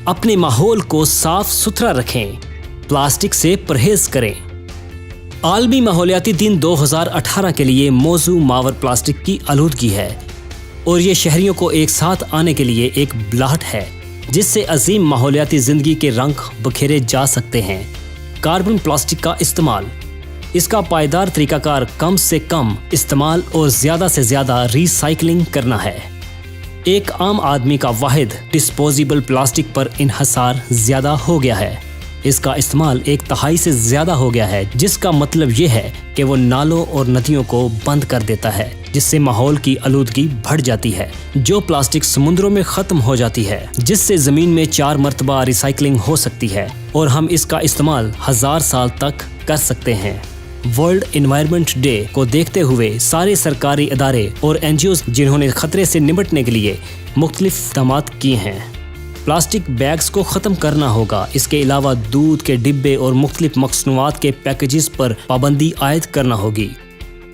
अपने माहौल को साफ सुथरा रखें, प्लास्टिक से परहेज करें। आलमी माहौलियाती दिन 2018 के लिए मौजू मावर प्लास्टिक की आलूदगी है और ये शहरियों को एक साथ आने के लिए एक बुलाहट है जिससे अजीम माहौलियाती जिंदगी के रंग बखेरे जा सकते हैं। कार्बन प्लास्टिक का इस्तेमाल, इसका पायदार तरीकाकार कम से कम इस्तेमाल और ज़्यादा से ज़्यादा रिसाइकलिंग करना है। एक आम आदमी का वाहिद डिस्पोजेबल प्लास्टिक पर इन्हसार ज़्यादा हो गया है। इसका इस्तेमाल 1/3 से ज़्यादा हो गया है, जिसका मतलब ये है कि वो नालों और नदियों को बंद कर देता है, जिससे माहौल की आलूदगी बढ़ जाती है। जो प्लास्टिक समुद्रों में ख़त्म हो जाती है, जिससे ज़मीन में 4 मरतबा रिसाइकलिंग हो सकती है और हम इसका इस्तेमाल 1000 साल तक कर सकते हैं। वर्ल्ड एनवायरनमेंट डे को देखते हुए सारे सरकारी इदारे और NGOs जिन्होंने खतरे से निपटने के लिए मुख्तलिफ इक़दाम किए हैं। प्लास्टिक बैग्स को ख़त्म करना होगा। इसके अलावा दूध के डिब्बे और मुख्तलिफ मसनूआत के पैकेजेस पर पाबंदी आयद करना होगी।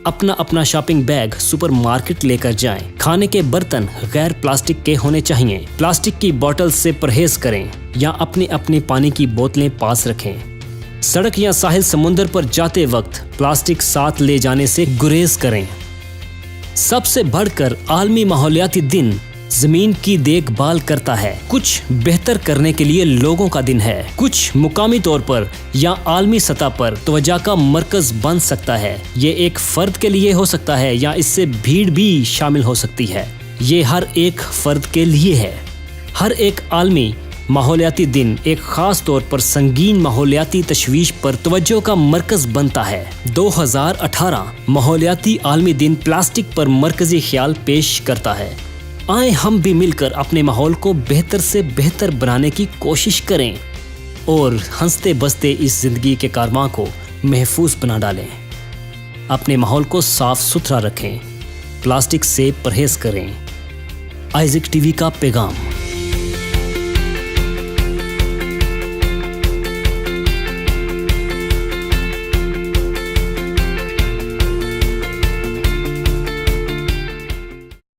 अपना अपना शॉपिंग बैग सुपर मार्केट लेकर जाएं। खाने के बर्तन गैर प्लास्टिक के होने चाहिए। प्लास्टिक की बोतल से परहेज करें या अपने पानी की बोतलें पास रखें। सड़क या साहिल समुंदर पर जाते वक्त प्लास्टिक साथ ले जाने से गुरेज करें। सबसे बढ़कर आलमी माहौलियाती दिन जमीन की देखभाल करता है। कुछ बेहतर करने के लिए लोगों का दिन है। कुछ मुकामी तौर पर या आलमी सतह पर तवज्जो का मरकज बन सकता है। ये एक फर्द के लिए हो सकता है या इससे भीड़ भी शामिल हो सकती है। ये हर एक फर्द के लिए है। हर एक आलमी माहौलियाती दिन एक खास तौर पर संगीन माहौलियाती तशवीश पर तवज्जो का मरकज बनता है। 2018 माहौलियाती आलमी दिन प्लास्टिक पर मरकजी ख्याल पेश करता है। आए हम भी मिलकर अपने माहौल को बेहतर से बेहतर बनाने की कोशिश करें और हंसते बसते इस जिंदगी के कारवां को महफूज बना डालें। अपने माहौल को साफ सुथरा रखें, प्लास्टिक से परहेज करें। आइज़िक टीवी का पैगाम।